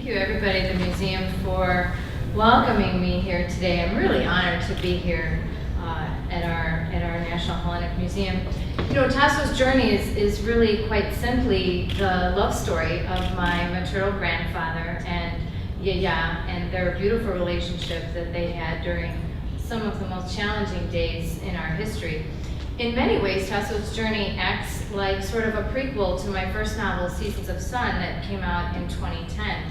Thank you, everybody at the museum, for welcoming me here today. I'm really honored to be here at our National Hellenic Museum. You know, Tasso's journey is really quite simply the love story of my maternal grandfather and Yaya and their beautiful relationship that they had during some of the most challenging days in our history. In many ways, Tasso's journey acts like sort of a prequel to my first novel, Seasons of Sun, that came out in 2010.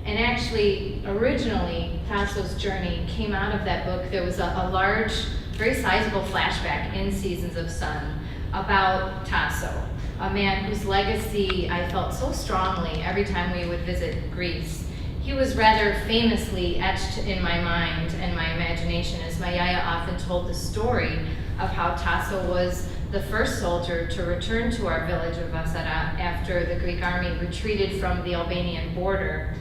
And actually, originally, Tasso's journey came out of that book. There was a large, very sizable flashback in Seasons of Sun about Tasso, a man whose legacy I felt so strongly every time we would visit Greece. He was rather famously etched in my mind and my imagination, as my Yaya often told the story of how Tasso was the first soldier to return to our village of Vassara after the Greek army retreated from the Albanian border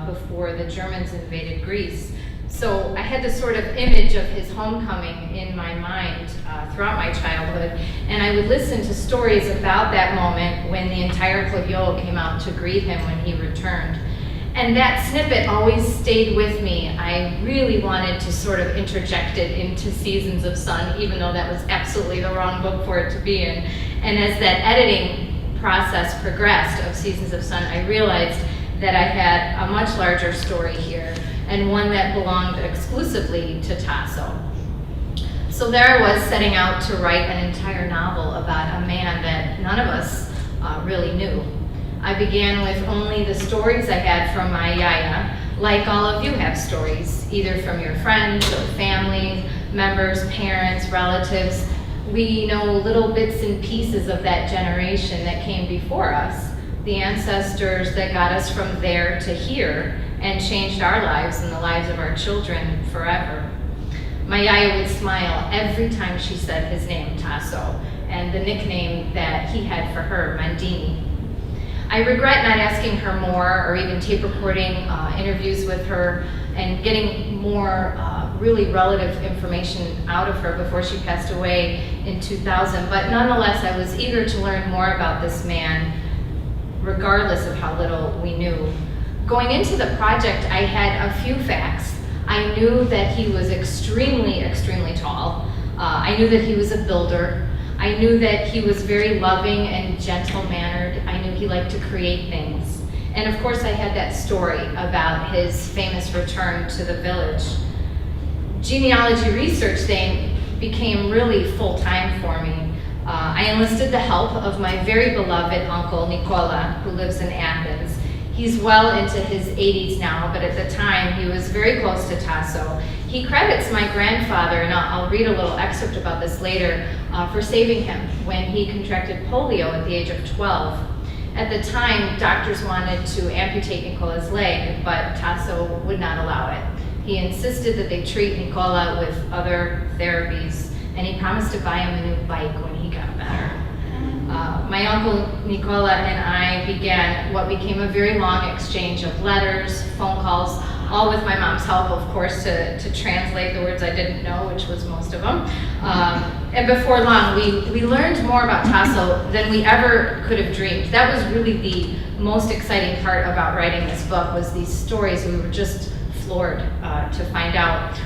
before the Germans invaded Greece. So I had this sort of image of his homecoming in my mind throughout my childhood, and I would listen to stories about that moment when the entire Clavio came out to greet him when he returned. And that snippet always stayed with me. I really wanted to sort of interject it into Seasons of Sun, even though that was absolutely the wrong book for it to be in. And as that editing process progressed of Seasons of Sun, I realized that I had a much larger story here, and one that belonged exclusively to Tasso. So there I was, setting out to write an entire novel about a man that none of us really knew. I began with only the stories I had from my Yaya, like all of you have stories, either from your friends or family members, parents, relatives. We know little bits and pieces of that generation that came before us, the ancestors that got us from there to here and changed our lives and the lives of our children forever. My Yaya would smile every time she said his name, Tasso, and the nickname that he had for her, Mandini. I regret not asking her more or even tape recording interviews with her and getting more really relative information out of her before she passed away in 2000, but nonetheless I was eager to learn more about this man, regardless of how little we knew. Going into the project, I had a few facts. I knew that he was extremely, extremely tall. I knew that he was a builder. I knew that he was very loving and gentle-mannered. I knew he liked to create things. And of course I had that story about his famous return to the village. Genealogy research then became really full-time for me. I enlisted the help of my very beloved uncle, Nicola, who lives in Athens. He's well into his 80s now, but at the time he was very close to Tasso. He credits my grandfather, and I'll read a little excerpt about this later, for saving him when he contracted polio at the age of 12. At the time, doctors wanted to amputate Nicola's leg, but Tasso would not allow it. He insisted that they treat Nicola with other therapies, and he promised to buy him a new bike when he got better. My uncle Nicola and I began what became a very long exchange of letters, phone calls, all with my mom's help, of course, to translate the words I didn't know, which was most of them. And before long, we learned more about Tasso than we ever could have dreamed. That was really the most exciting part about writing this book, was these stories. We were just floored to find out.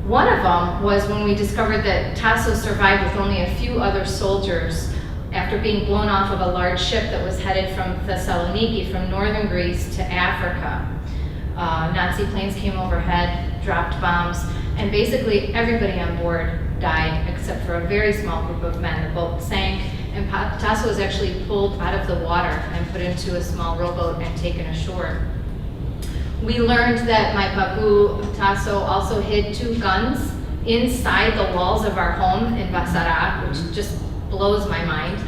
One of them was when we discovered that Tasso survived with only a few other soldiers after being blown off of a large ship that was headed from Thessaloniki, from northern Greece to Africa. Nazi planes came overhead, dropped bombs, and basically everybody on board died except for a very small group of men. The boat sank, and Tasso was actually pulled out of the water and put into a small rowboat and taken ashore. We learned that my papu, Tasso, also hid 2 guns inside the walls of our home in Vassara, which just blows my mind.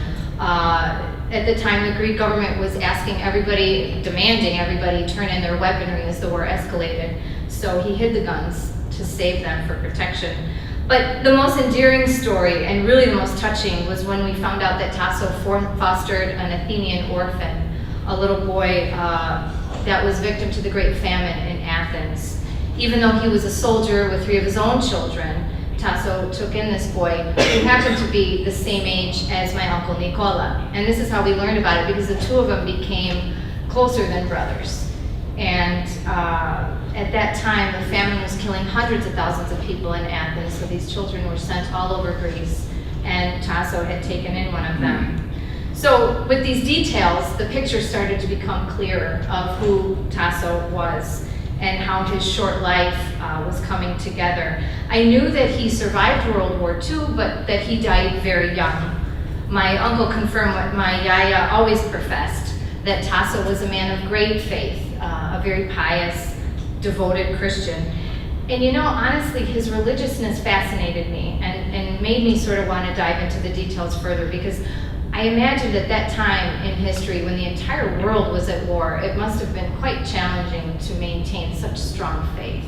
At the time, the Greek government was asking everybody, demanding everybody turn in their weaponry as the war escalated. So he hid the guns to save them for protection. But the most endearing story, and really the most touching, was when we found out that Tasso fostered an Athenian orphan, a little boy that was victim to the Great Famine in Athens. Even though he was a soldier with 3 of his own children, Tasso took in this boy who happened to be the same age as my uncle Nicola. And this is how we learned about it, because the 2 of them became closer than brothers. And at that time, the famine was killing hundreds of thousands of people in Athens, so these children were sent all over Greece, and Tasso had taken in one of them. So with these details, the picture started to become clearer of who Tasso was and how his short life was coming together. I knew that he survived World War II, but that he died very young. My uncle confirmed what my yaya always professed, that Tasso was a man of great faith, a very pious, devoted Christian. And you know, honestly, his religiousness fascinated me and made me sort of want to dive into the details further, because I imagined at that time in history, when the entire world was at war, it must have been quite challenging to maintain such strong faith.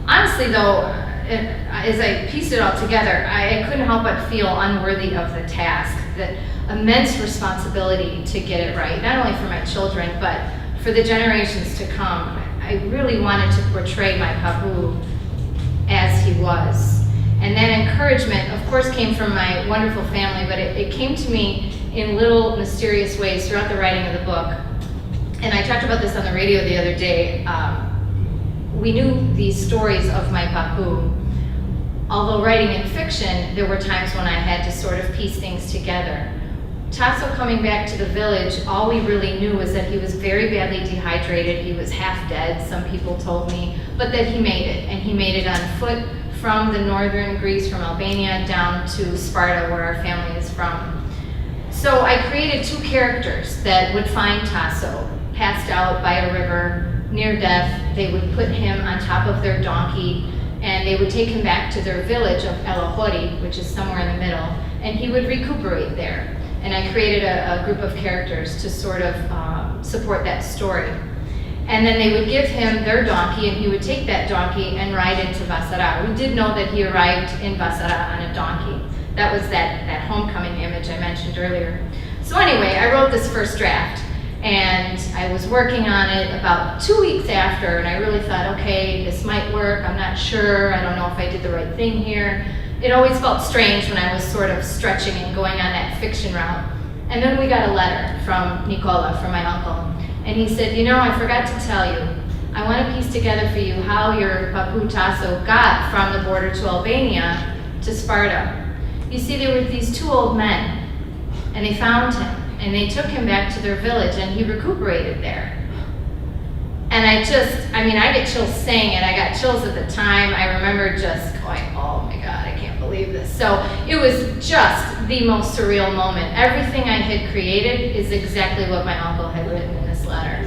Honestly though, as I pieced it all together, I couldn't help but feel unworthy of the task, that immense responsibility to get it right, not only for my children, but for the generations to come. I really wanted to portray my papu as he was. And that encouragement, of course, came from my wonderful family, but it came to me in little mysterious ways throughout the writing of the book. And I talked about this on the radio the other day. We knew these stories of my papu. Although writing in fiction, there were times when I had to sort of piece things together. Tasso coming back to the village, all we really knew was that he was very badly dehydrated. He was half dead, some people told me, but that he made it, and he made it on foot from the northern Greece, from Albania, down to Sparta, where our family is from. So I created two characters that would find Tasso, passed out by a river, near death. They would put him on top of their donkey, and they would take him back to their village of Elohori, which is somewhere in the middle, and he would recuperate there. And I created a group of characters to sort of support that story. And then they would give him their donkey, and he would take that donkey and ride into Vassara. We did know that he arrived in Vassara on a donkey. That was that homecoming image I mentioned earlier. So anyway, I wrote this first draft, and I was working on it about 2 weeks after, and I really thought, okay, this might work, I'm not sure, I don't know if I did the right thing here. It always felt strange when I was sort of stretching and going on that fiction route. And then we got a letter from Nicola, from my uncle, and he said, you know, I forgot to tell you, I want to piece together for you how your papu Tasso got from the border to Albania to Sparta. You see, there were these two old men, and they found him, and they took him back to their village, and he recuperated there. And I get chills saying it. I got chills at the time. I remember just going, oh my God, I can't believe this. So it was just the most surreal moment. Everything I had created is exactly what my uncle had written in this letter.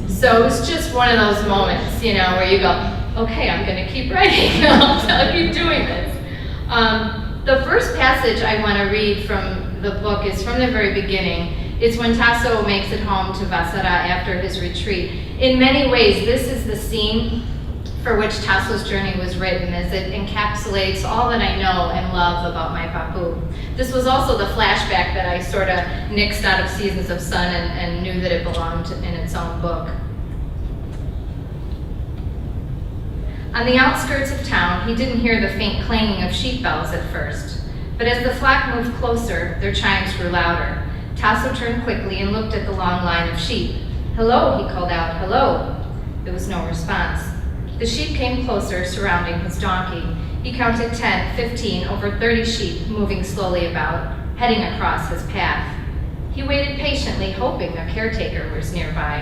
So it was just one of those moments, you know, where you go, okay, I'm gonna keep writing. I'll keep doing this. The first passage I want to read from the book is from the very beginning. It's when Tasso makes it home to Vassara after his retreat. In many ways, this is the scene for which Tasso's journey was written, as it encapsulates all that I know and love about my papu. This was also the flashback that I sort of nixed out of Seasons of Sun and knew that it belonged in its own book. On the outskirts of town, he didn't hear the faint clanging of sheep bells at first, but as the flock moved closer, their chimes grew louder. Tasso turned quickly and looked at the long line of sheep. Hello, he called out, hello. There was no response. The sheep came closer, surrounding his donkey. He counted 10, 15, over 30 sheep moving slowly about, heading across his path. He waited patiently, hoping a caretaker was nearby.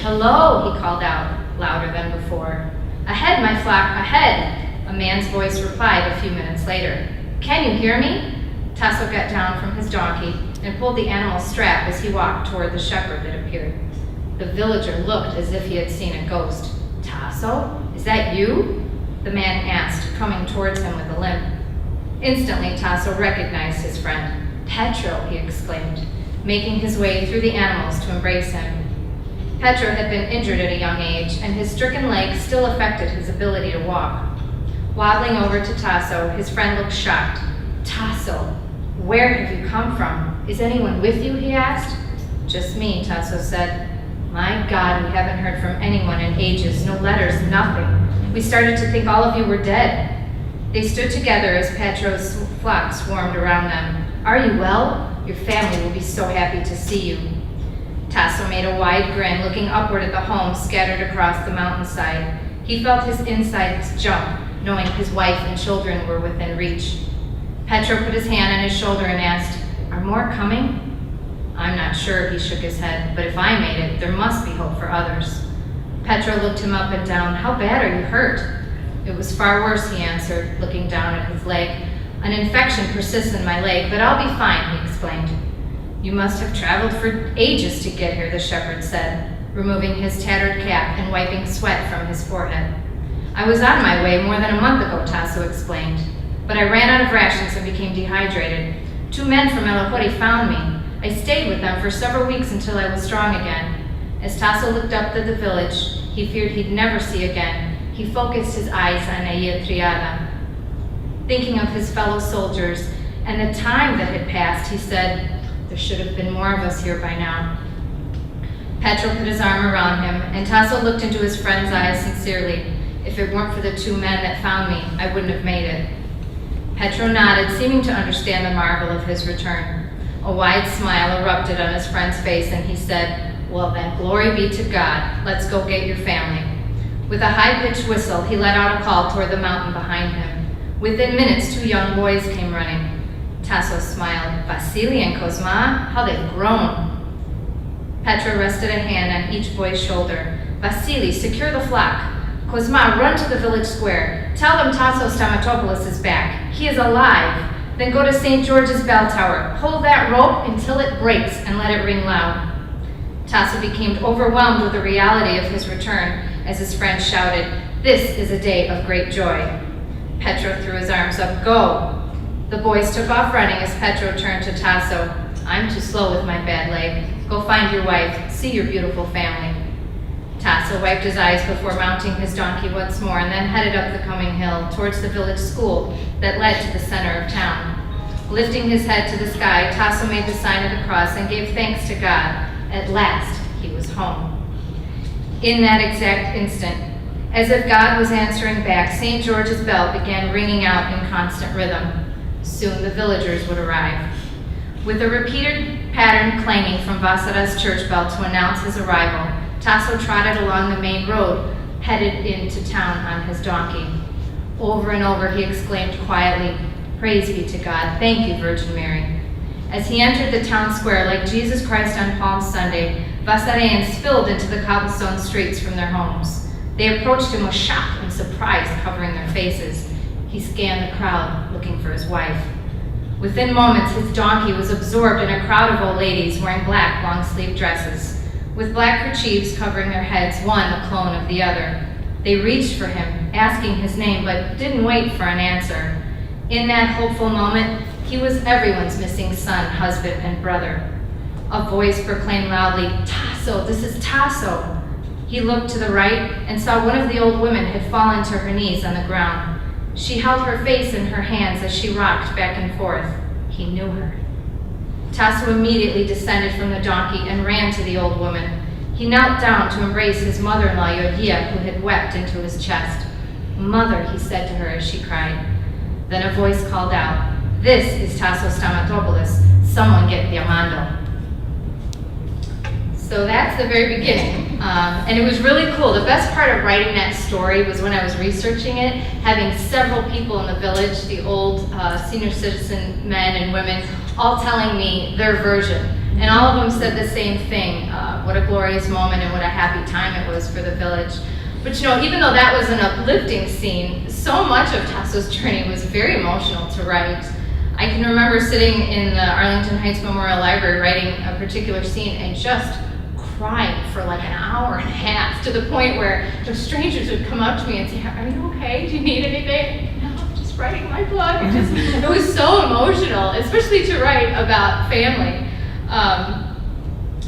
Hello, he called out, louder than before. Ahead, my flock, ahead, a man's voice replied a few minutes later. Can you hear me? Tasso got down from his donkey and pulled the animal's strap as he walked toward the shepherd that appeared. The villager looked as if he had seen a ghost. Tasso, is that you? The man asked, coming towards him with a limp. Instantly, Tasso recognized his friend. Petro, he exclaimed, making his way through the animals to embrace him. Petro had been injured at a young age, and his stricken leg still affected his ability to walk. Waddling over to Tasso, his friend looked shocked. Tasso, where have you come from? Is anyone with you, he asked. Just me, Tasso said. My God, we haven't heard from anyone in ages, no letters, nothing. We started to think all of you were dead. They stood together as Petro's flock swarmed around them. Are you well? Your family will be so happy to see you. Tasso made a wide grin, looking upward at the homes scattered across the mountainside. He felt his insides jump, knowing his wife and children were within reach. Petro put his hand on his shoulder and asked, "Are more coming?" "I'm not sure," he shook his head, "but if I made it, there must be hope for others." Petro looked him up and down. "How bad are you hurt?" "It was far worse," he answered, looking down at his leg. "An infection persists in my leg, but I'll be fine," he explained. "You must have traveled for ages to get here," the shepherd said, removing his tattered cap and wiping sweat from his forehead. "I was on my way more than a month ago," Tasso explained, "but I ran out of rations and became dehydrated. 2 men from Elahori found me. I stayed with them for several weeks until I was strong again." As Tasso looked up at the village he feared he'd never see again, he focused his eyes on Aya Triada. Thinking of his fellow soldiers and the time that had passed, he said, "There should have been more of us here by now." Petro put his arm around him, and Tasso looked into his friend's eyes sincerely. "If it weren't for the 2 men that found me, I wouldn't have made it." Petro nodded, seeming to understand the marvel of his return. A wide smile erupted on his friend's face, and he said, "Well then, glory be to God. Let's go get your family." With a high-pitched whistle, he let out a call toward the mountain behind him. Within minutes, 2 young boys came running. Tasso smiled. "Vasily and Kozma, how they've grown." Petro rested a hand on each boy's shoulder. "Vasily, secure the flock. Kozma, run to the village square. Tell them Tasso Stamatopoulos is back. He is alive. Then go to St. George's bell tower. Hold that rope until it breaks and let it ring loud." Tasso became overwhelmed with the reality of his return as his friend shouted, "This is a day of great joy." Petro threw his arms up. "Go!" The boys took off running as Petro turned to Tasso. "I'm too slow with my bad leg. Go find your wife. See your beautiful family." Tasso wiped his eyes before mounting his donkey once more and then headed up the coming hill towards the village school that led to the center of town. Lifting his head to the sky, Tasso made the sign of the cross and gave thanks to God. At last, he was home. In that exact instant, as if God was answering back, St. George's bell began ringing out in constant rhythm. Soon the villagers would arrive. With a repeated pattern clanging from Vassara's church bell to announce his arrival, Tasso trotted along the main road, headed into town on his donkey. Over and over he exclaimed quietly, "Praise be to God, thank you, Virgin Mary." As he entered the town square, like Jesus Christ on Palm Sunday, Vassarians spilled into the cobblestone streets from their homes. They approached him with shock and surprise covering their faces. He scanned the crowd, looking for his wife. Within moments, his donkey was absorbed in a crowd of old ladies wearing black long-sleeved dresses, with black kerchiefs covering their heads, one a clone of the other. They reached for him, asking his name, but didn't wait for an answer. In that hopeful moment, he was everyone's missing son, husband, and brother. A voice proclaimed loudly, "Tasso, this is Tasso." He looked to the right and saw one of the old women had fallen to her knees on the ground. She held her face in her hands as she rocked back and forth. He knew her. Tasso immediately descended from the donkey and ran to the old woman. He knelt down to embrace his mother-in-law, Yodia, who had wept into his chest. "Mother," he said to her as she cried. Then a voice called out, "This is Tasso Stamatopoulos. Someone get Diamando." So that's the very beginning. And it was really cool. The best part of writing that story was when I was researching it, having several people in the village, the old senior citizen men and women, all telling me their version. And all of them said the same thing, what a glorious moment and what a happy time it was for the village. But you know, even though that was an uplifting scene, so much of Tasso's journey was very emotional to write. I can remember sitting in the Arlington Heights Memorial Library writing a particular scene and just crying for like an hour and a half, to the point where the strangers would come up to me and say, "Are you okay? Do you need anything?" "No, I'm just writing my book." It was so emotional, especially to write about family.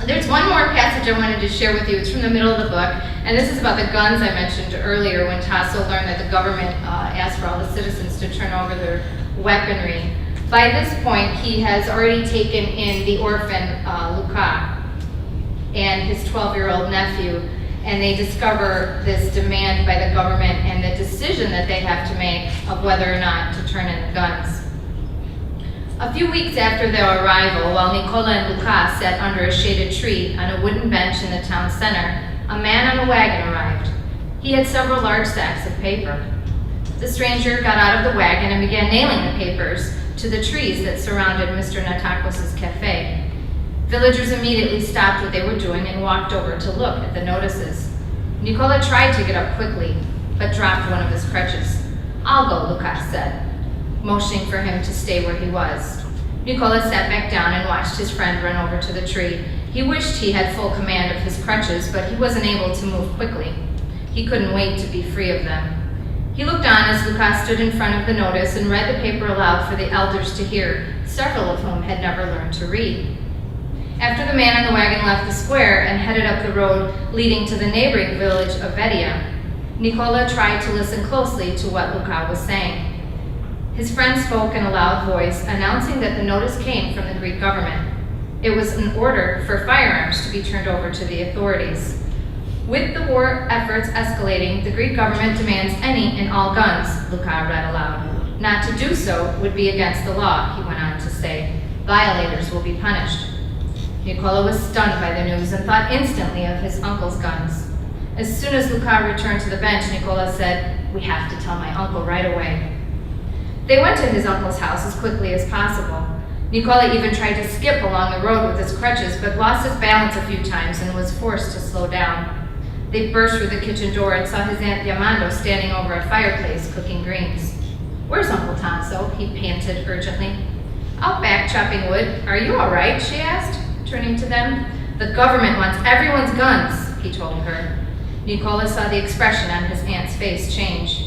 There's one more passage I wanted to share with you. It's from the middle of the book, and this is about the guns I mentioned earlier when Tasso learned that the government asked for all the citizens to turn over their weaponry. By this point, he has already taken in the orphan Luca and his 12-year-old nephew, and they discover this demand by the government and the decision that they have to make of whether or not to turn in the guns. A few weeks after their arrival, while Nicola and Luca sat under a shaded tree on a wooden bench in the town center, a man on a wagon arrived. He had several large sacks of paper. The stranger got out of the wagon and began nailing the papers to the trees that surrounded Mr. Natakos' cafe. Villagers immediately stopped what they were doing and walked over to look at the notices. Nicola tried to get up quickly, but dropped one of his crutches. "I'll go," Luca said, motioning for him to stay where he was. Nicola sat back down and watched his friend run over to the tree. He wished he had full command of his crutches, but he wasn't able to move quickly. He couldn't wait to be free of them. He looked on as Luca stood in front of the notice and read the paper aloud for the elders to hear, several of whom had never learned to read. After the man on the wagon left the square and headed up the road leading to the neighboring village of Vedia, Nicola tried to listen closely to what Luca was saying. His friend spoke in a loud voice, announcing that the notice came from the Greek government. It was an order for firearms to be turned over to the authorities. With the war efforts escalating, the Greek government demands any and all guns, Luca read aloud. Not to do so would be against the law, he went on to say. Violators will be punished. Nicola was stunned by the news and thought instantly of his uncle's guns. As soon as Luca returned to the bench, Nicola said, "We have to tell my uncle right away." They went to his uncle's house as quickly as possible. Nicola even tried to skip along the road with his crutches, but lost his balance a few times and was forced to slow down. They burst through the kitchen door and saw his Aunt Diamando standing over a fireplace cooking greens. "Where's Uncle Tasso?" he panted urgently. "Out back chopping wood. Are you all right?" she asked, turning to them. "The government wants everyone's guns," he told her. Nicola saw the expression on his aunt's face change.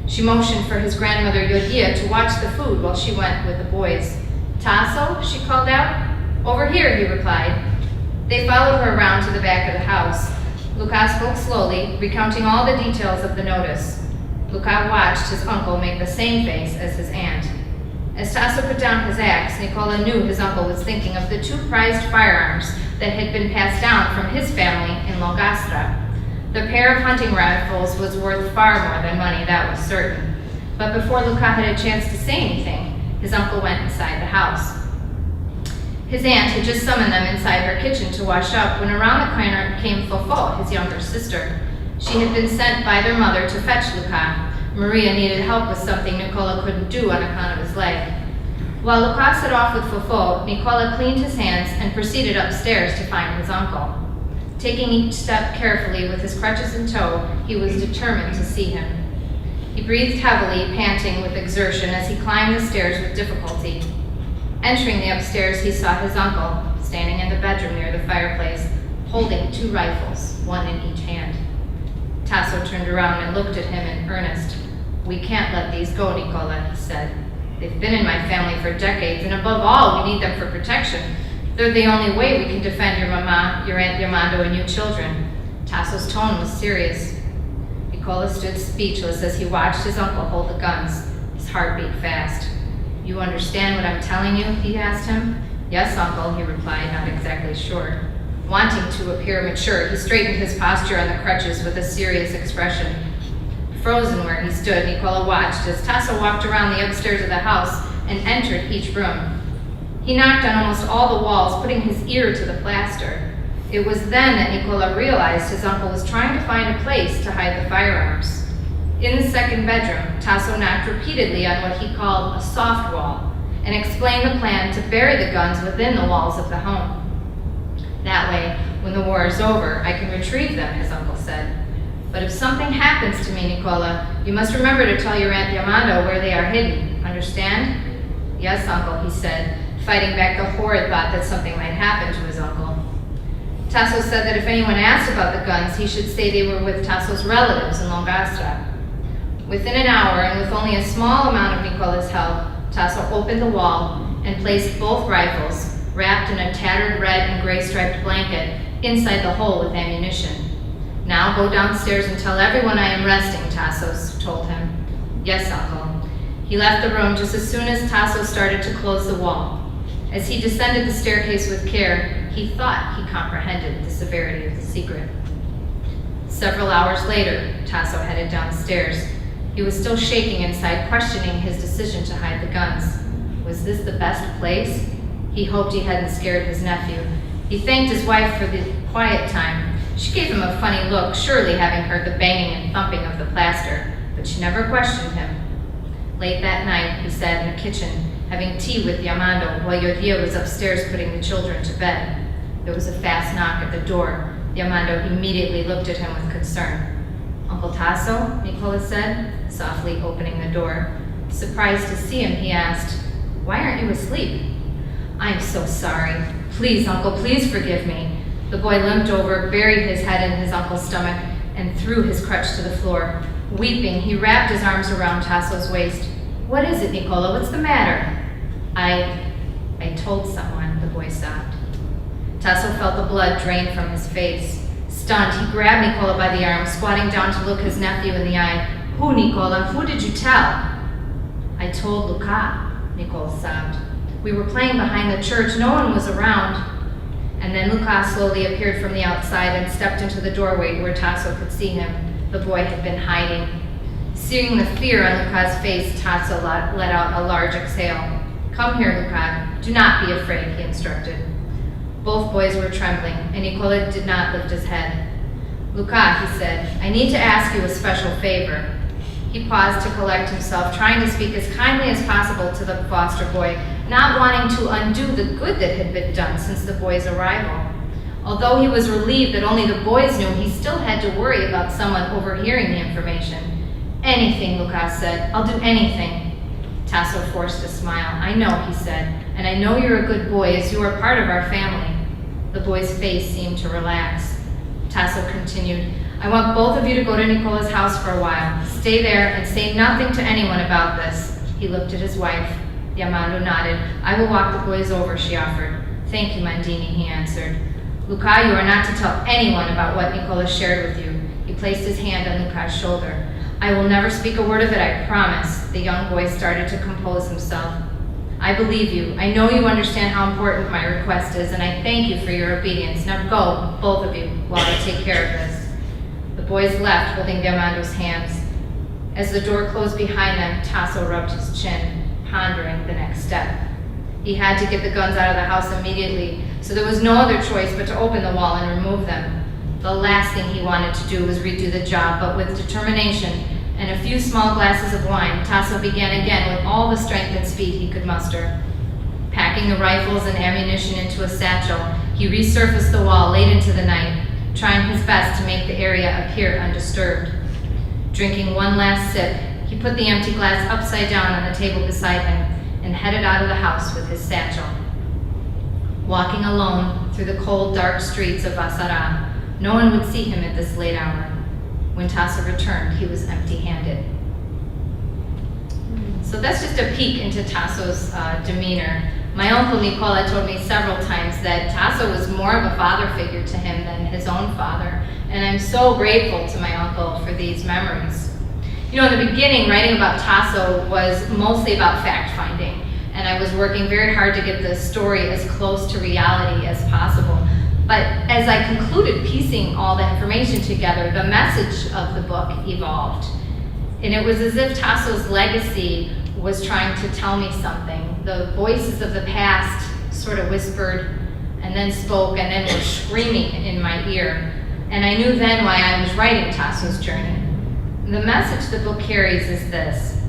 She motioned for his grandmother Yodia to watch the food while she went with the boys. "Tasso?" she called out. "Over here," he replied. They followed her around to the back of the house. Luca spoke slowly, recounting all the details of the notice. Luca watched his uncle make the same face as his aunt. As Tasso put down his axe, Nicola knew his uncle was thinking of the two prized firearms that had been passed down from his family in Longastra. The pair of hunting rifles was worth far more than money, that was certain. But before Luca had a chance to say anything, his uncle went inside the house. His aunt had just summoned them inside her kitchen to wash up when around the corner came Fofo, his younger sister. She had been sent by their mother to fetch Luca. Maria needed help with something Nicola couldn't do on account of his leg. While Luca set off with Fofo, Nicola cleaned his hands and proceeded upstairs to find his uncle. Taking each step carefully with his crutches in tow, he was determined to see him. He breathed heavily, panting with exertion as he climbed the stairs with difficulty. Entering the upstairs, he saw his uncle, standing in the bedroom near the fireplace, holding two rifles, one in each hand. Tasso turned around and looked at him in earnest. "We can't let these go, Nicola," he said. "They've been in my family for decades, and above all, we need them for protection. They're the only way we can defend your mama, your Aunt Diamando, and you children." Tasso's tone was serious. Nicola stood speechless as he watched his uncle hold the guns. His heart beat fast. "You understand what I'm telling you?" he asked him. "Yes, uncle," he replied, not exactly sure. Wanting to appear mature, he straightened his posture on the crutches with a serious expression. Frozen where he stood, Nicola watched as Tasso walked around the upstairs of the house and entered each room. He knocked on almost all the walls, putting his ear to the plaster. It was then that Nicola realized his uncle was trying to find a place to hide the firearms. In the second bedroom, Tasso knocked repeatedly on what he called a soft wall and explained the plan to bury the guns within the walls of the home. "That way, when the war is over, I can retrieve them," his uncle said. "But if something happens to me, Nicola, you must remember to tell your Aunt Diamando where they are hidden. Understand?" "Yes, uncle," he said, fighting back the horrid thought that something might happen to his uncle. Tasso said that if anyone asked about the guns, he should say they were with Tasso's relatives in Longastra. Within an hour, and with only a small amount of Nicola's help, Tasso opened the wall and placed both rifles, wrapped in a tattered red and gray striped blanket, inside the hole with ammunition. "Now go downstairs and tell everyone I am resting," Tasso told him. "Yes, uncle." He left the room just as soon as Tasso started to close the wall. As he descended the staircase with care, he thought he comprehended the severity of the secret. Several hours later, Tasso headed downstairs. He was still shaking inside, questioning his decision to hide the guns. Was Was this the best place? He hoped he hadn't scared his nephew. He thanked his wife for the quiet time. She gave him a funny look, surely having heard the banging and thumping of the plaster, but she never questioned him. Late that night, he sat in the kitchen, having tea with Yamando, while Yodia was upstairs putting the children to bed. There was a fast knock at the door. Yamando immediately looked at him with concern. "Uncle Tasso?" Nicola said, softly opening the door. Surprised to see him, he asked, "Why aren't you asleep?" "I'm so sorry. Please, Uncle, please forgive me." The boy limped over, buried his head in his uncle's stomach, and threw his crutch to the floor. Weeping, he wrapped his arms around Tasso's waist. "What is it, Nicola? What's the matter?" I told someone," the boy sobbed. Tasso felt the blood drain from his face. Stunned, he grabbed Nicola by the arm, squatting down to look his nephew in the eye. "Who, Nicola? Who did you tell?" "I told Luca," Nicola sobbed. "We were playing behind the church. No one was around." And then Luca slowly appeared from the outside and stepped into the doorway where Tasso could see him. The boy had been hiding. Seeing the fear on Luca's face, Tasso let out a large exhale. "Come here, Luca. Do not be afraid," he instructed. Both boys were trembling, and Nicola did not lift his head. "Luca," he said, "I need to ask you a special favor." He paused to collect himself, trying to speak as kindly as possible to the foster boy, not wanting to undo the good that had been done since the boy's arrival. Although he was relieved that only the boys knew, he still had to worry about someone overhearing the information. "Anything," Luca said. "I'll do anything." Tasso forced a smile. "I know," he said, "and I know you're a good boy as you are part of our family." The boy's face seemed to relax. Tasso continued, "I want both of you to go to Nicola's house for a while. Stay there and say nothing to anyone about this." He looked at his wife. Yamando nodded. "I will walk the boys over," she offered. "Thank you, Mandini," he answered. "Luca, you are not to tell anyone about what Nicola shared with you." He placed his hand on Luca's shoulder. "I will never speak a word of it, I promise." The young boy started to compose himself. "I believe you. I know you understand how important my request is, and I thank you for your obedience. Now go, both of you, while I take care of this." The boys left, holding Yamando's hands. As the door closed behind them, Tasso rubbed his chin, pondering the next step. He had to get the guns out of the house immediately, so there was no other choice but to open the wall and remove them. The last thing he wanted to do was redo the job, but with determination and a few small glasses of wine, Tasso began again with all the strength and speed he could muster. Packing the rifles and ammunition into a satchel, he resurfaced the wall late into the night, trying his best to make the area appear undisturbed. Drinking one last sip, he put the empty glass upside down on the table beside him and headed out of the house with his satchel. Walking alone through the cold, dark streets of Vassara, no one would see him at this late hour. When Tasso returned, he was empty-handed. So that's just a peek into Tasso's demeanor. My uncle Nicola told me several times that Tasso was more of a father figure to him than his own father, and I'm so grateful to my uncle for these memories. You know, in the beginning, writing about Tasso was mostly about fact-finding, and I was working very hard to get the story as close to reality as possible. But as I concluded piecing all the information together, the message of the book evolved. And it was as if Tasso's legacy was trying to tell me something. The voices of the past sort of whispered and then spoke and then were screaming in my ear. And I knew then why I was writing Tasso's journey. The message the book carries is this: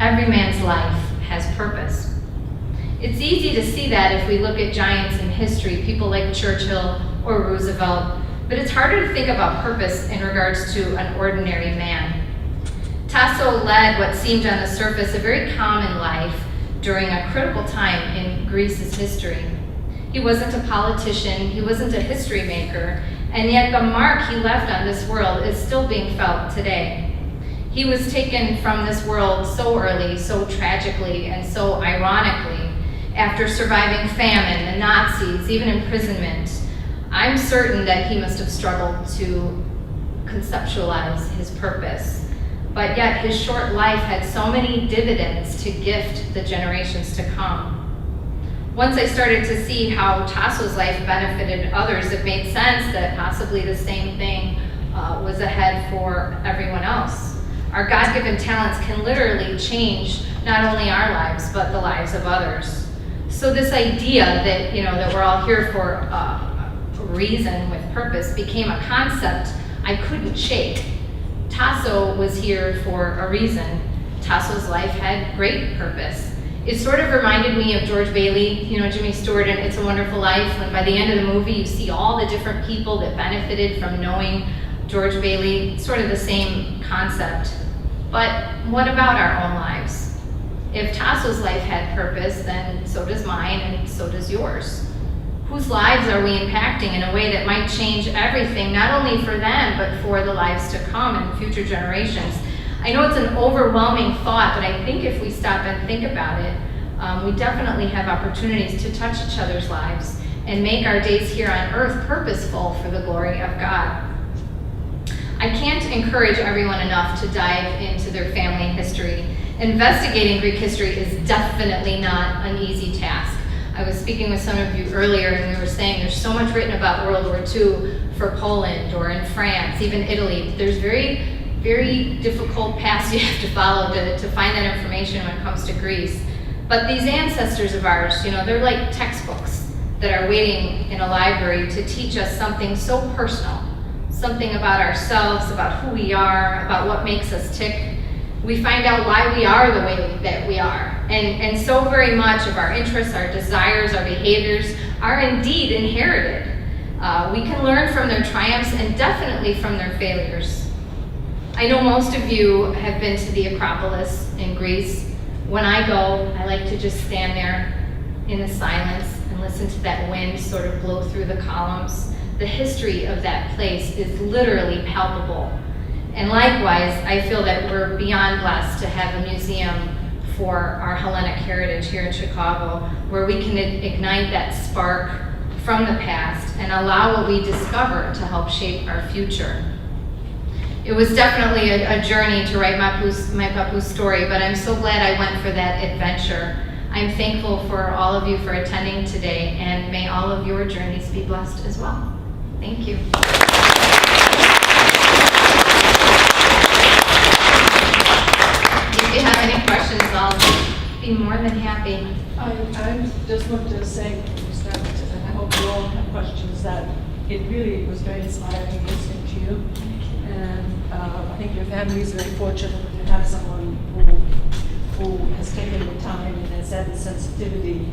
every man's life has purpose. It's easy to see that if we look at giants in history, people like Churchill or Roosevelt, but it's harder to think about purpose in regards to an ordinary man. Tasso led what seemed on the surface a very common life during a critical time in Greece's history. He wasn't a politician, he wasn't a history maker, and yet the mark he left on this world is still being felt today. He was taken from this world so early, so tragically, and so ironically, after surviving famine, the Nazis, even imprisonment. I'm certain that he must have struggled to conceptualize his purpose. But yet his short life had so many dividends to gift the generations to come. Once I started to see how Tasso's life benefited others, it made sense that possibly the same thing was ahead for everyone else. Our God-given talents can literally change not only our lives, but the lives of others. So this idea that, that we're all here for a reason with purpose became a concept I couldn't shake. Tasso was here for a reason. Tasso's life had great purpose. It sort of reminded me of George Bailey, Jimmy Stewart in It's a Wonderful Life, when by the end of the movie you see all the different people that benefited from knowing George Bailey, sort of the same concept. But what about our own lives? If Tasso's life had purpose, then so does mine and so does yours. Whose lives are we impacting in a way that might change everything, not only for them, but for the lives to come and future generations? I know it's an overwhelming thought, but I think if we stop and think about it, we definitely have opportunities to touch each other's lives and make our days here on earth purposeful for the glory of God. I can't encourage everyone enough to dive into their family history. Investigating Greek history is definitely not an easy task. I was speaking with some of you earlier and we were saying there's so much written about World War II for Poland or in France, even Italy. There's very, very difficult paths you have to follow to find that information when it comes to Greece. But these ancestors of ours, they're like textbooks that are waiting in a library to teach us something so personal, something about ourselves, about who we are, about what makes us tick. We find out why we are the way that we are. And so very much of our interests, our desires, our behaviors are indeed inherited. We can learn from their triumphs and definitely from their failures. I know most of you have been to the Acropolis in Greece. When I go, I like to just stand there in the silence and listen to that wind sort of blow through the columns. The history of that place is literally palpable. And likewise, I feel that we're beyond blessed to have a museum for our Hellenic heritage here in Chicago, where we can ignite that spark from the past and allow what we discover to help shape our future. It was definitely a journey to write my Papu's story, but I'm so glad I went for that adventure. I'm thankful for all of you for attending today, and may all of your journeys be blessed as well. Thank you. If you have any questions, I'll be more than happy. I just want to say, and I hope you all have questions, that it really was very inspiring listening to you. And I think your family is very fortunate to have someone who has taken the time and has had the sensitivity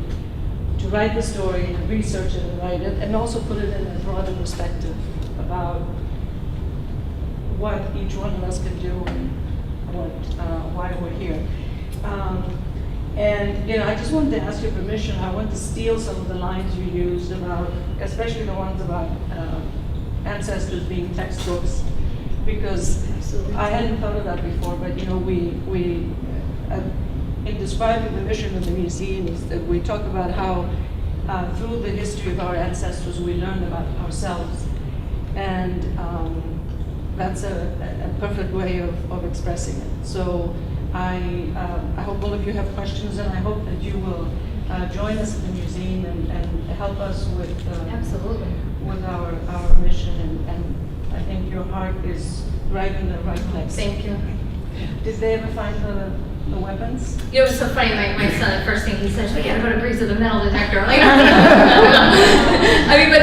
to write the story and research it and write it, and also put it in a broader perspective about what each one of us can do and why we're here. And I just wanted to ask your permission. I want to steal some of the lines you used about, especially the ones about ancestors being textbooks, because absolutely. I hadn't thought of that before. But we in describing the mission of the museum is that we talk about how through the history of our ancestors we learn about ourselves, and that's a perfect way of expressing it. So I hope all of you have questions, and I hope that you will join us at the museum and help us with absolutely with our mission. And I think your heart is right in the right place. Thank you. Did they ever find the weapons? It was so funny. My son, the first thing he says, "We gotta go to Greece with a metal detector." I'm like,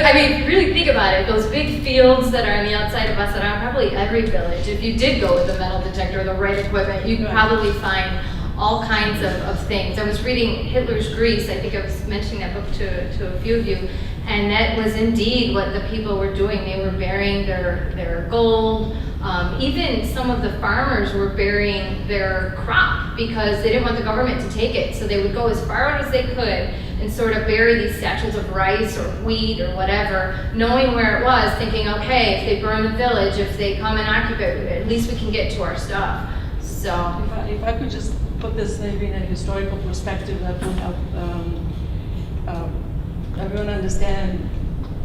I mean, really think about it. Those big fields that are on the outside of Vassara, probably every village, if you did go with a metal detector, the right equipment, you could probably find all kinds of things. I was reading Hitler's Greece. I think I was mentioning that book to a few of you, and that was indeed what the people were doing. They were burying their gold. Even some of the farmers were burying their crop because they didn't want the government to take it. So they would go as far out as they could and sort of bury these satchels of rice or wheat or whatever, knowing where it was, thinking, okay, if they burn the village, if they come and occupy it, at least we can get to our stuff. So if I could just put this maybe in a historical perspective, that would help everyone understand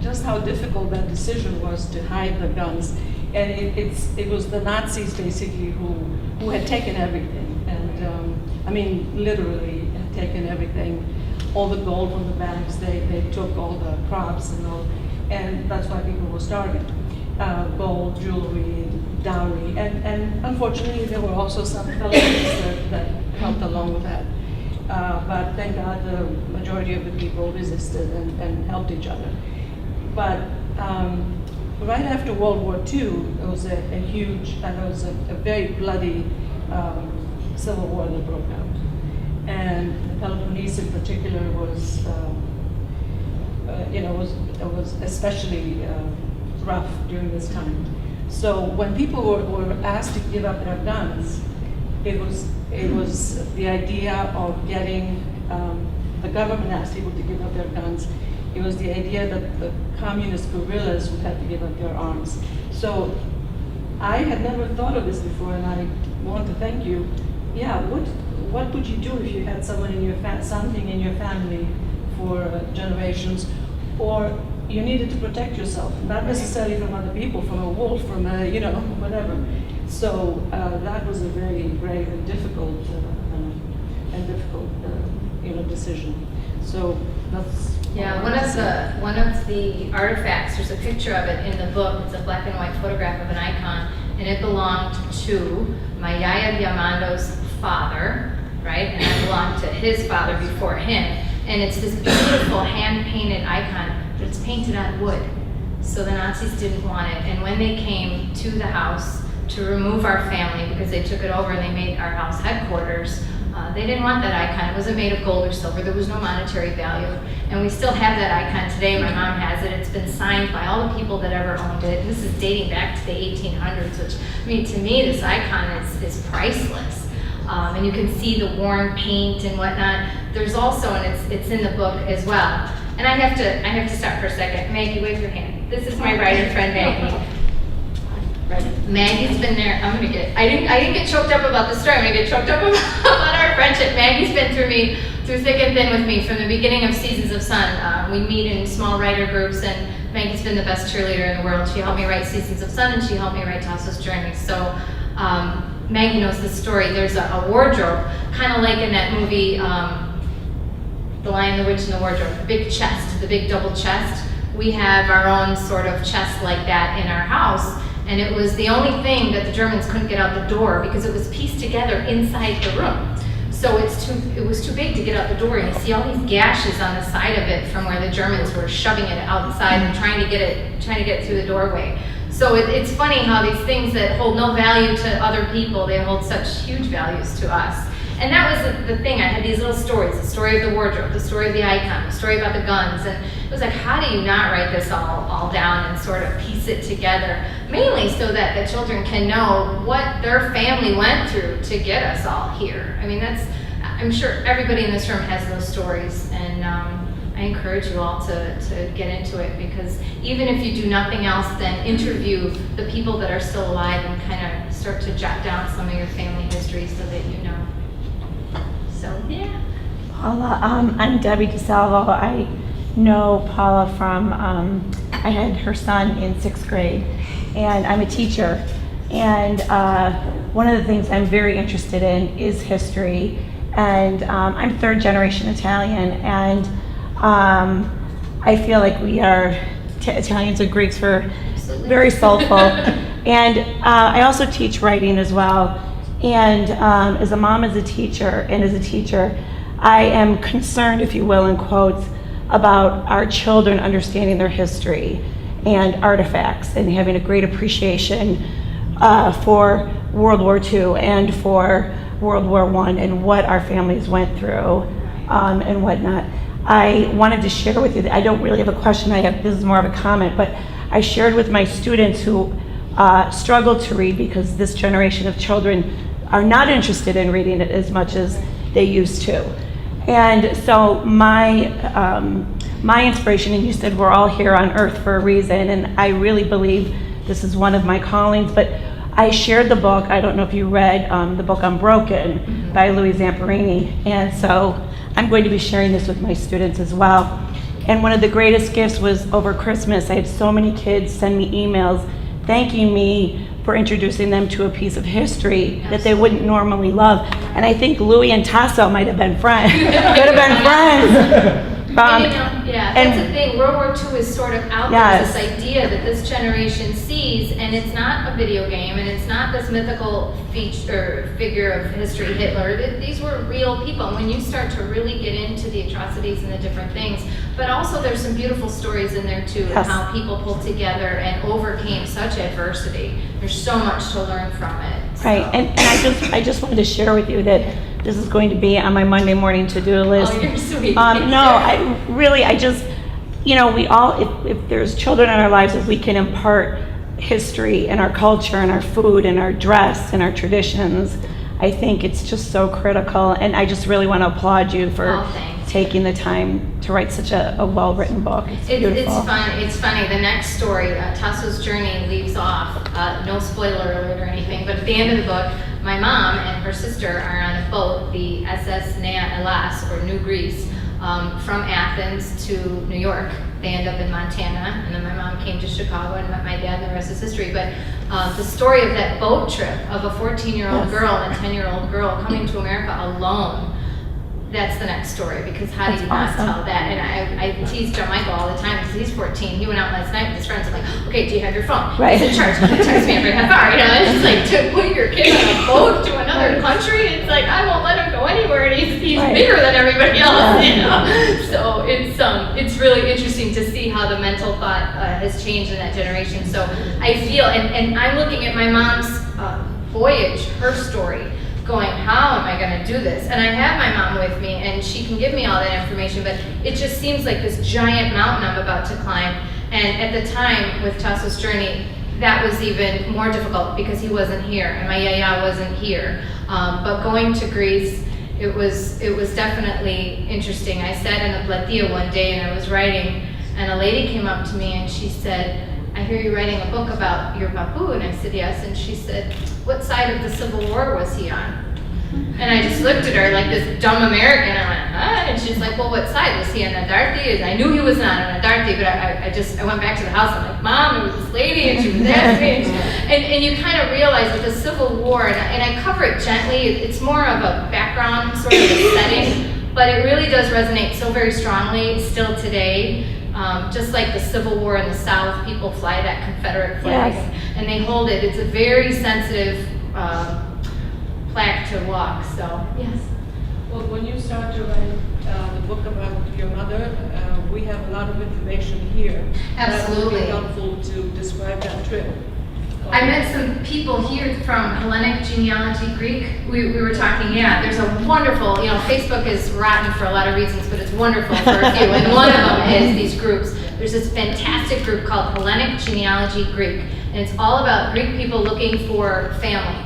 just how difficult that decision was to hide the guns. And it was the Nazis basically who had taken everything, and I mean literally had taken everything, all the gold from the banks. They took all the crops and all, and that's why people were starving. Gold, jewelry, dowry, and unfortunately there were also some felonies that helped along with that. But thank God the majority of the people resisted and helped each other. But right after World War II, there was a huge, and there was a very bloody civil war that broke out. And the Peloponnese in particular was, was especially rough during this time. So when people were asked to give up their guns, it was the idea of getting, the government asked people to give up their guns. It was the idea that the communist guerrillas would have to give up their arms. So I had never thought of this before, and I want to thank you. Yeah, what would you do if you had someone in your something in your family for generations, or you needed to protect yourself, not necessarily from other people, from a wolf, from a whatever. So that was a very brave and difficult decision. So that's. Yeah, one of the artifacts, there's a picture of it in the book. It's a black and white photograph of an icon, and it belonged to my Yaya Diamando's father, right? And I belonged to his father before him. And it's this beautiful hand-painted icon, but it's painted on wood. So the Nazis didn't want it. And when they came to the house to remove our family, because they took it over and they made our house headquarters, they didn't want that icon. It wasn't made of gold or silver. There was no monetary value. And we still have that icon today. My mom has it. It's been signed by all the people that ever owned it. And this is dating back to the 1800s, which, I mean, to me, this icon is priceless. And you can see the worn paint and whatnot. There's also, and it's in the book as well. And I have to stop for a second. Maggie, wave your hand. This is my writer friend, Maggie. Maggie's been there. I didn't get choked up about the story. I'm gonna get choked up about our friendship. Maggie's been through thick and thin with me from the beginning of Seasons of Sun. We meet in small writer groups, and Maggie's been the best cheerleader in the world. She helped me write Seasons of Sun, and she helped me write Tasso's Journey. So Maggie knows the story. There's a wardrobe, kind of like in that movie, The Lion, the Witch, and the Wardrobe. The big chest, the big double chest. We have our own sort of chest like that in our house. And it was the only thing that the Germans couldn't get out the door because it was pieced together inside the room. So it was too big to get out the door, and you see all these gashes on the side of it from where the Germans were shoving it outside and trying to get it through the doorway. So it's funny how these things that hold no value to other people, they hold such huge values to us. And that was the thing. I had these little stories, the story of the wardrobe, the story of the icon, the story about the guns, and it was like, how do you not write this all down and sort of piece it together? Mainly so that the children can know what their family went through to get us all here. I mean, I'm sure everybody in this room has those stories, and I encourage you all to get into it, because even if you do nothing else, then interview the people that are still alive and kind of start to jot down some of your family history so that you know. So, yeah. Paula, I'm Debbie DeSalvo. I know Paula from, I had her son in 6th grade, and I'm a teacher. And one of the things I'm very interested in is history. And I'm 3rd generation Italian, and I feel like we are, Italians and Greeks are very soulful. And I also teach writing as well. And as a mom, as a teacher, I am concerned, if you will, in quotes, about our children understanding their history and artifacts and having a great appreciation for World War II and for World War I and what our families went through and whatnot. I wanted to share with you that I don't really have a question. This is more of a comment, but I shared with my students who struggle to read because this generation of children are not interested in reading it as much as they used to. And so my inspiration, and you said we're all here on earth for a reason, and I really believe this is one of my callings, but I shared the book. I don't know if you read the book Unbroken by Louis Zamperini, and so I'm going to be sharing this with my students as well. And one of the greatest gifts was over Christmas. I had so many kids send me emails thanking me for introducing them to a piece of history that they wouldn't normally love. And I think Louis and Tasso might have been friends. Could have been friends. And, you know, yeah, and- that's the thing. World War II is sort of out Yes. there, this idea that this generation sees, and it's not a video game, and it's not this mythical figure of history, Hitler. These were real people. And when you start to really get into the atrocities and the different things, but also there's some beautiful stories in there too, Yes. and how people pulled together and overcame such adversity. There's so much to learn from it. Right, so. and I just wanted to share with you that this is going to be on my Monday morning to-do list. Oh, you're sweet. No, I just, you know, we all, if there's children in our lives, if we can impart history and our culture and our food and our dress and our traditions, I think it's just so critical. And I just really want to applaud you for thanks. taking the time to write such a well-written book. It's beautiful. It's fun. It's funny. The next story, Tasso's journey, leaves off. No spoiler alert or anything, but at the end of the book, my mom and her sister are on a boat, the SS Nea Elas, or New Greece, from Athens to New York. They end up in Montana, and then my mom came to Chicago and met my dad, and the rest is history. But the story of that boat trip of a 14-year-old girl and a 10-year-old girl coming to America alone, that's the next story, because how do you not tell that? And I tease John Michael all the time because he's 14. He went out last night with his friends. I'm like, okay, do you have your phone? Right. He's in charge. Text me every half hour. You know, it's just like to put your kid on a boat to another country. It's like I won't let him go anywhere, and he's Right. bigger than everybody else. You know, so it's really interesting to see how the mental thought has changed in that generation. So I feel, and I'm looking at my mom's voyage, her story, going, how am I going to do this? And I have my mom with me, and she can give me all that information, but it just seems like this giant mountain I'm about to climb. And at the time with Tasso's journey, that was even more difficult because he wasn't here, and my yaya wasn't here. But going to Greece, it was definitely interesting. I sat in a platea one day and I was writing, and a lady came up to me and she said, I hear you writing a book about your papu, and I said yes, and she said, what side of the Civil War was he on? And I just looked at her like this dumb American. I went, huh? And she's like, well, what side? Was he on Adarthi? I knew he was not on Adarthi, but I went back to the house. I'm like, Mom, there was this lady, and she was asking me. And you kind of realize that the Civil War, and I cover it gently, it's more of a background sort of a setting, but it really does resonate so very strongly still today. Just like the Civil War in the South, people fly that Confederate flag, and they hold it. It's a very sensitive plaque to walk, so yes. Well, when you start to write the book about your mother, we have a lot of information here. Absolutely. That would be helpful to describe that trip. I met some people here from Hellenic Genealogy Greek. We were talking, there's a wonderful, you know, Facebook is rotten for a lot of reasons, but it's wonderful for a few. And one of them is these groups. There's this fantastic group called Hellenic Genealogy Greek, and it's all about Greek people looking for family.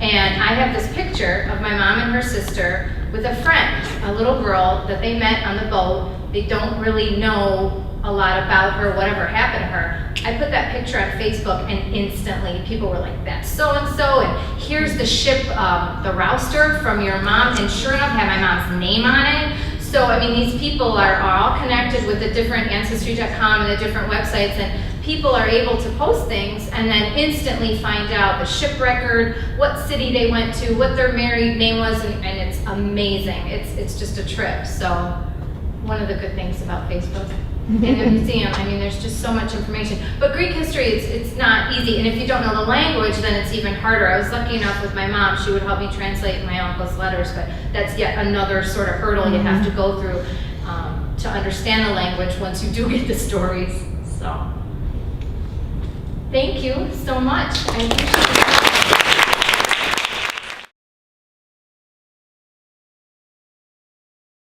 And I have this picture of my mom and her sister with a friend, a little girl that they met on the boat. They don't really know a lot about her, whatever happened to her. I put that picture on Facebook, and instantly people were like, that's so-and-so, and here's the ship, the Rouster from your mom, and sure enough, had my mom's name on it. So, I mean, these people are all connected with the different Ancestry.com and the different websites, and people are able to post things and then instantly find out the ship record, what city they went to, what their married name was, and it's amazing. It's just a trip. So, one of the good things about Facebook. In the museum, I mean, there's just so much information. But Greek history, it's not easy, and if you don't know the language, then it's even harder. I was lucky enough with my mom; she would help me translate my uncle's letters, but that's yet another sort of hurdle you have to go through to understand the language once you do get the stories. So, thank you so much. I appreciate it.